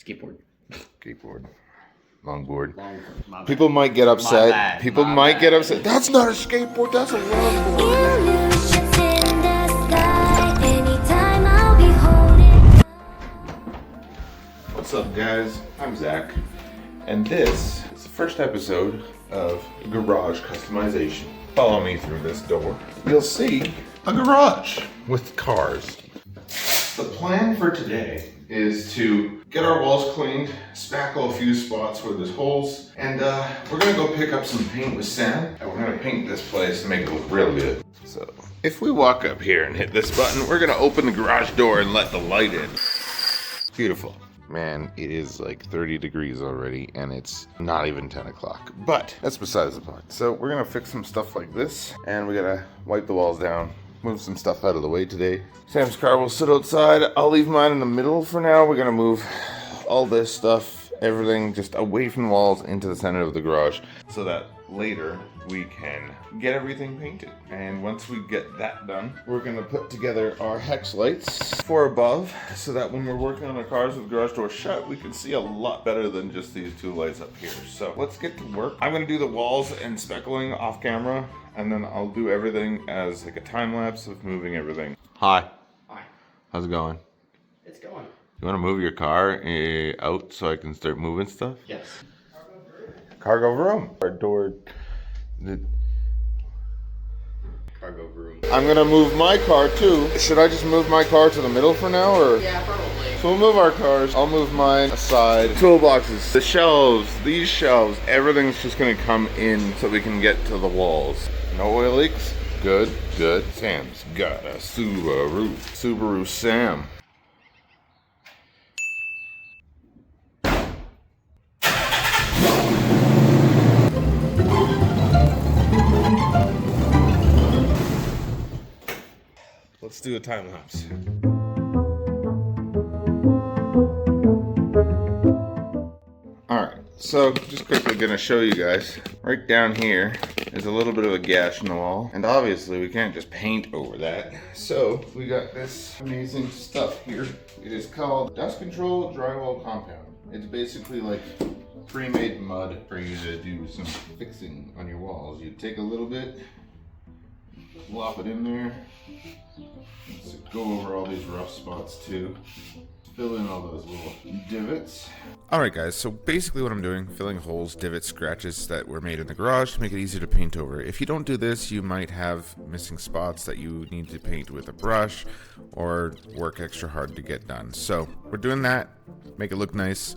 Skateboard. Skateboard. Longboard. Longboard. People might get upset. Bad. People might get upset. That's not a skateboard. That's a longboard. What's up, guys? I'm Zach, and this is the first episode of Garage Customization. Follow me through this door. You'll see a garage with cars. The plan for today is to get our walls cleaned, spackle a few spots where there's holes, and we're gonna go pick up some paint with Sam, and we're gonna paint this place and make it look real good. So, if we walk up here and hit this button, we're gonna open the garage door and let the light in. Beautiful. Man, it is like 30 degrees already, and it's not even 10 o'clock. But that's besides the point. So we're gonna fix some stuff like this, and we gotta wipe the walls down, move some stuff out of the way today. Sam's car will sit outside. I'll leave mine in the middle for now. We're gonna move all this stuff, everything just away from the walls into the center of the garage, so that later we can get everything painted. And once we get that done, we're gonna put together our hex lights for above, so that when we're working on our cars with the garage door shut, we can see a lot better than just these two lights up here. So let's get to work. I'm gonna do the walls and speckling off camera, and then I'll do everything as like a time lapse of moving everything. Hi. Hi. How's it going? It's going. You wanna move your car out so I can start moving stuff? Yes. Cargo room. Our door. Cargo room. I'm gonna move my car too. Should I just move my car to the middle for now, or? Yeah, probably. So we'll move our cars. I'll move mine aside. Toolboxes, the shelves, these shelves, everything's just gonna come in so we can get to the walls. No oil leaks. Good, good. Sam's got a Subaru. Subaru Sam. Let's do a time lapse. Alright, so just quickly gonna show you guys. Right down here is a little bit of a gash in the wall, and obviously we can't just paint over that. So we got this amazing stuff here. It is called Dust Control Drywall Compound. It's basically like pre-made mud for you to do some fixing on your walls. You take a little bit, plop it in there. Let's go over all these rough spots too. Fill in all those little divots. Alright guys, so basically what I'm doing, filling holes, divots, scratches that were made in the garage to make it easier to paint over. If you don't do this, you might have missing spots that you need to paint with a brush or work extra hard to get done. So we're doing that, make it look nice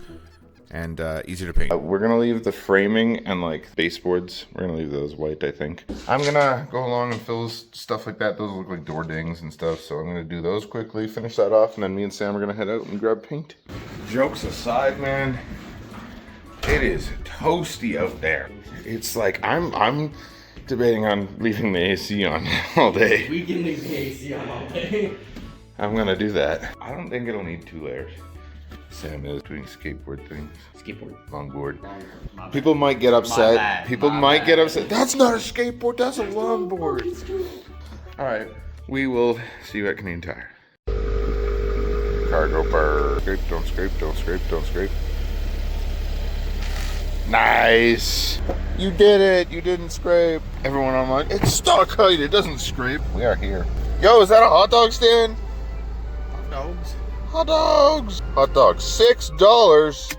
and easier to paint. We're gonna leave the framing and like baseboards, we're gonna leave those white, I think. I'm gonna go along and fill stuff like that. Those look like door dings and stuff, so I'm gonna do those quickly, finish that off, and then me and Sam are gonna head out and grab paint. Jokes aside, man, it is toasty out there. It's like I'm debating on leaving the AC on all day. We can leave the AC on all day. I'm gonna do that. I don't think it'll need 2 layers. Sam is doing skateboard things. Skateboard. Longboard. Longboard. People might get upset. Bad. People might get upset. That's not a skateboard, that's a longboard. Alright, we will see you at Canadian Tire. Cargo bar. Scrape, don't scrape, don't scrape, don't scrape. Nice! You did it! You didn't scrape. Everyone online, it's stock height, it doesn't scrape. We are here. Yo, is that a hot dog stand? Hot dogs. Hot dogs! Hot dogs, $6. $6.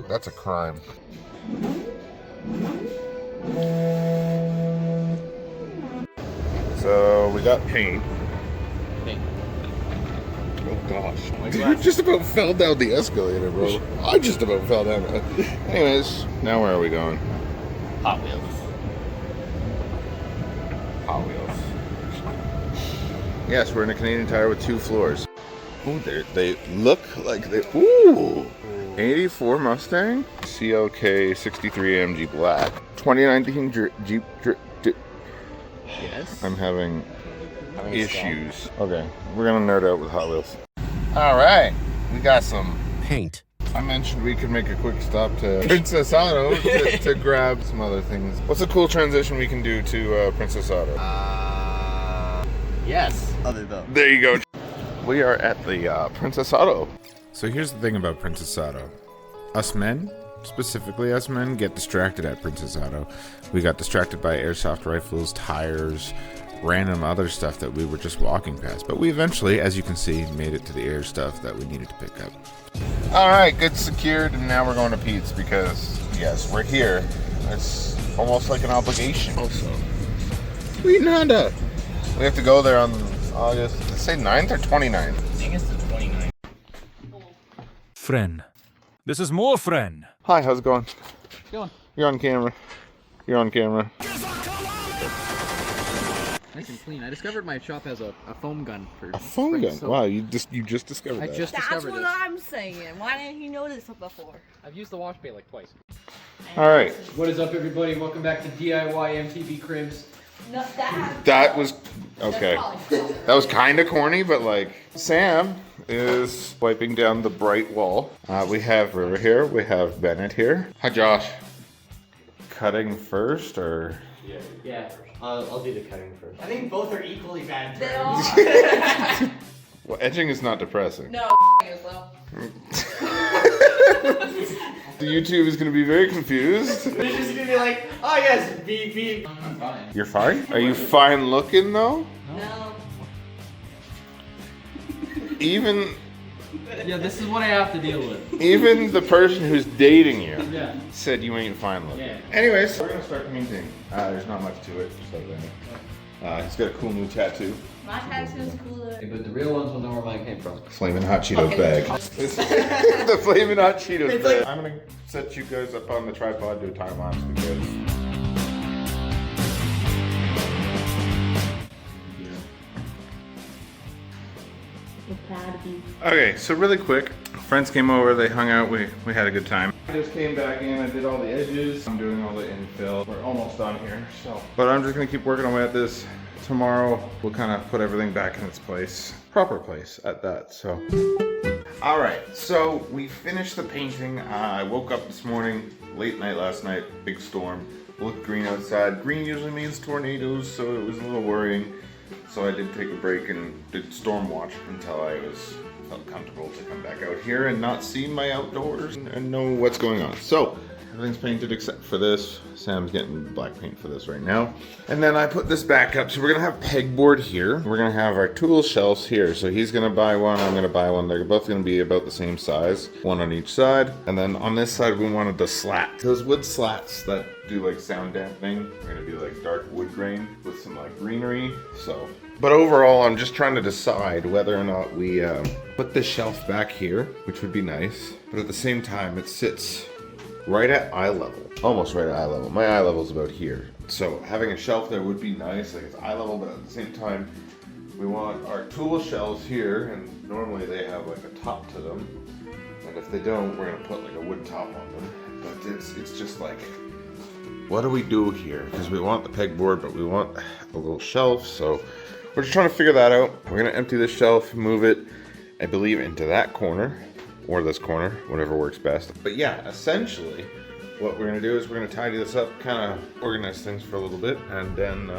That's a crime. So we got paint. Paint. Oh gosh. You just about fell down the escalator, bro. I just about fell down. Anyways, now where are we going? Hot Wheels. Hot Wheels. Yes, we're in a Canadian Tire with 2 floors. Ooh, they look like they. Ooh! 84 Mustang, CLK 63 AMG Black, 2019 Jeep. Yes. I'm having issues. Okay, we're gonna nerd out with Hot Wheels. All right, we got some paint. I mentioned we could make a quick stop to Princess Auto to grab some other things. What's a cool transition we can do to Princess Auto? Yes. Other though. There you go. We are at the Princess Auto. So here's the thing about Princess Auto. Us men, specifically us men, get distracted at Princess Auto. We got distracted by airsoft rifles, tires, random other stuff that we were just walking past. But we eventually, as you can see, made it to the air stuff that we needed to pick up. All right, good secured, and now we're going to Pete's because, yes, we're here. It's almost like an obligation. Also, Sweet Honda. We have to go there on August, did it say 9th or 29th? I think it's the 29th. Friend. This is more friend. Hi, how's it going? Going. You're on camera. You're on camera. Nice and clean. I discovered my shop has a foam gun for A foam gun? soap. Wow, you just discovered that. I just That's discovered what it. I'm saying. Why didn't you notice it before? I've used the wash bay like twice. All right. What is up, everybody? Welcome back to DIY MTV Cribs. No, That was okay. That was kind of corny, but like Sam is wiping down the bright wall. We have River here. We have Bennett here. Hi, Josh. Cutting first, or Yeah. I'll do the cutting first. I think both are equally bad. They all well, edging is not depressing. No, as well. The YouTube is going to be very confused. They're just gonna be like, oh yes, B. I'm fine. You're fine. Are you fine looking though? No. Even Yeah, this is what I have to deal with. even the person who's dating you Yeah. said you ain't fine looking. Yeah. Anyways, we're gonna start painting. There's not much to it, just like that. He's got a cool new tattoo. My tattoo is cooler. But the real ones will know where mine came from. Flamin' Hot Cheetos bag. The Flamin' Hot Cheetos bag. I'm gonna set you guys up on the tripod, do a time lapse because. Okay, so really quick, friends came over, they hung out, we had a good time. I just came back in, I did all the edges, I'm doing all the infill. We're almost done here, so. But I'm just gonna keep working away at this. Tomorrow, we'll kind of put everything back in its place. Proper place at that, so. All right, so we finished the painting. I woke up this morning, late night last night, big storm. Looked green outside. Green usually means tornadoes, so it was a little worrying. So I did take a break and did storm watch until I felt comfortable to come back out here and not see my outdoors and know what's going on. So everything's painted except for this. Sam's getting black paint for this right now. And then I put this back up. So we're gonna have pegboard here. We're gonna have our tool shelves here. So he's gonna buy one, I'm gonna buy one. They're both gonna be about the same size, one on each side. And then on this side, we wanted the slat. Those wood slats that do like sound dampening. We're gonna do like dark wood grain with some like greenery. So, but overall, I'm just trying to decide whether or not we put this shelf back here, which would be nice. But at the same time, it sits right at eye level, almost right at eye level. My eye level is about here. So having a shelf there would be nice, like it's eye level, but at the same time, we want our tool shelves here, and normally they have like a top to them. And if they don't, we're gonna put like a wood top on them. But it's just like, what do we do here? Because we want the pegboard, but we want a little shelf, so we're just trying to figure that out. We're gonna empty this shelf, move it, I believe, into that corner. Or this corner, whatever works best. But yeah, essentially, what we're gonna do is we're gonna tidy this up, kind of organize things for a little bit, and then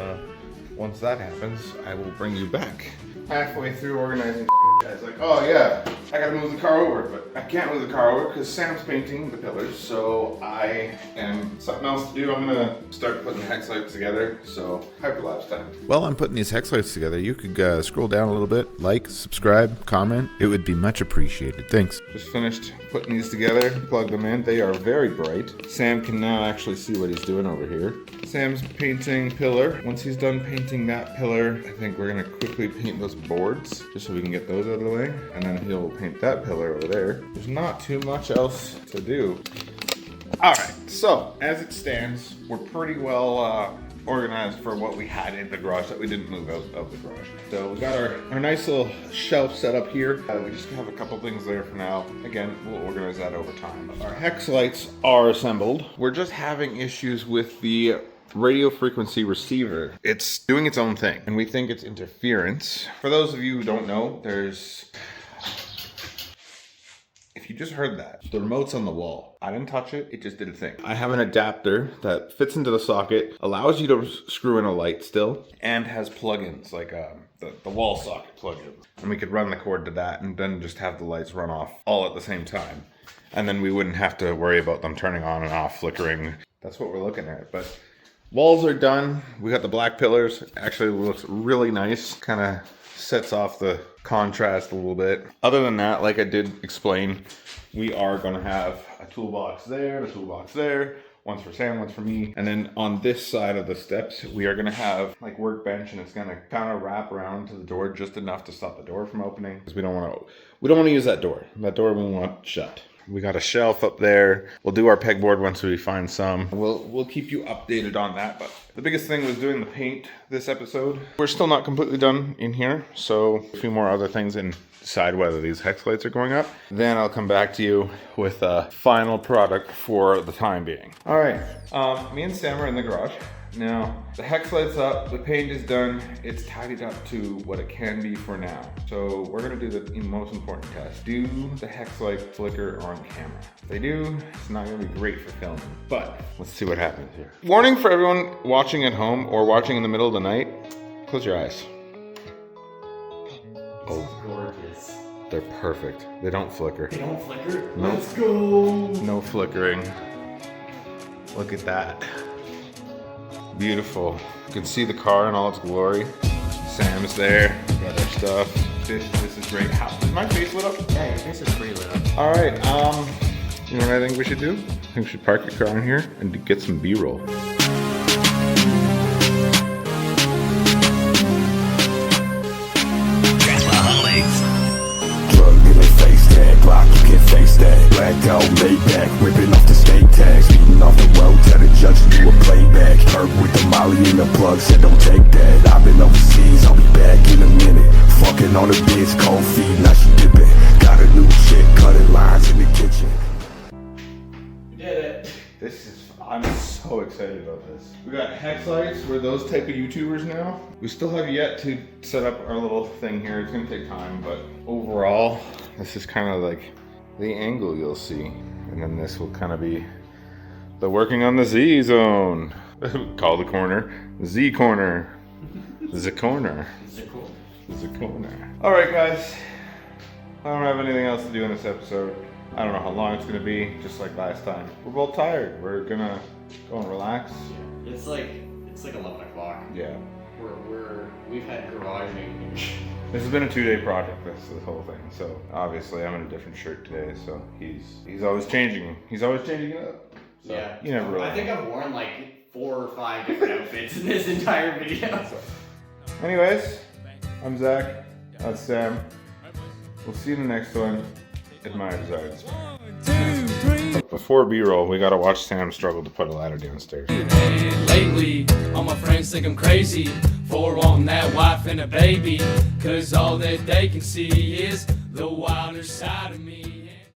once that happens, I will bring you back. Halfway through organizing, I was like, oh yeah, I gotta move the car over, but I can't move the car over because Sam's painting the pillars, so I am something else to do. I'm gonna start putting the hex lights together, so hyperlapse time. While I'm putting these hex lights together, you could scroll down a little bit, like, subscribe, comment. It would be much appreciated. Thanks. Just finished putting these together, plug them in. They are very bright. Sam can now actually see what he's doing over here. Sam's painting pillar. Once he's done painting that pillar, I think we're gonna quickly paint those boards, just so we can get those out of the way. And then he'll paint that pillar over there. There's not too much else to do. All right, so as it stands, we're pretty well organized for what we had in the garage that we didn't move out of the garage. So we got our nice little shelf set up here. We just have a couple things there for now. Again, we'll organize that over time. Our hex lights are assembled. We're just having issues with the radio frequency receiver. It's doing its own thing, and we think it's interference. For those of you who don't know, if you just heard that, the remote's on the wall. I didn't touch it, it just did a thing. I have an adapter that fits into the socket, allows you to screw in a light still, and has plugins like the wall socket plug-in. And we could run the cord to that and then just have the lights run off all at the same time. And then we wouldn't have to worry about them turning on and off, flickering. That's what we're looking at. But walls are done. We got the black pillars. Actually looks really nice. Kind of sets off the contrast a little bit. Other than that, like I did explain, we are going to have a toolbox there, a toolbox there. One's for Sam, one's for me. And then on this side of the steps, we are gonna have like workbench, and it's gonna kind of wrap around to the door just enough to stop the door from opening. Because we don't wanna use that door. That door we want shut. We got a shelf up there. We'll do our pegboard once we find some. We'll keep you updated on that. But the biggest thing was doing the paint this episode. We're still not completely done in here, so a few more other things and decide whether these hex lights are going up. Then I'll come back to you with a final product for the time being. All right, me and Sam are in the garage. Now, the hex light's up, the paint is done, it's tidied up to what it can be for now. So we're gonna do the most important test. Do the hex light flicker on camera? If they do, it's not gonna be great for filming, but let's see what happens here. Warning for everyone watching at home or watching in the middle of the night, close your eyes. Oh, Gorgeous. they're perfect. They don't flicker. They don't flicker? Nope. Let's go! No flickering. Look at that. Beautiful. You can see the car in all its glory. Sam's there. Got our stuff. This is great. How is my face lit up? Yeah, your face is pretty lit up. All right. You know what I think we should do? I think we should park your car in here and get some B-roll. Blacked out, laid back, whipping off the state tags, beating off the road, tell the judge to do a playback. Herb with the molly in the plug, said don't take that. I've been overseas, I'll be back in a minute. Fucking on a bitch, cold feet, now she dipping. Got a new chick, cutting lines in the kitchen. We did it. I'm so excited about this. We got hex lights, we're those type of YouTubers now. We still have yet to set up our little thing here. It's gonna take time, but overall, this is kind of like the angle you'll see. And then this will kind of be the working on the Z zone. Call the corner Z corner. Z corner. Z corner. All right, guys. I don't have anything else to do in this episode. I don't know how long it's gonna be, just like last time. We're both tired. We're gonna go and relax. Yeah. It's like 11 o'clock. Yeah. We've had garaging. This has been a 2-day project, this whole thing. So obviously I'm in a different shirt today, so he's always changing. He's always changing it up. So Yeah. you never really I think I've worn like 4 or 5 different outfits in this entire video. Anyways, I'm Zach. That's Sam. We'll see you in the next one. Admire Designs. Before B-roll, we gotta watch Sam struggle to put a ladder downstairs. And lately, all my friends think I'm crazy for wanting that wife and a baby, 'cause all that they can see is the wilder side of me.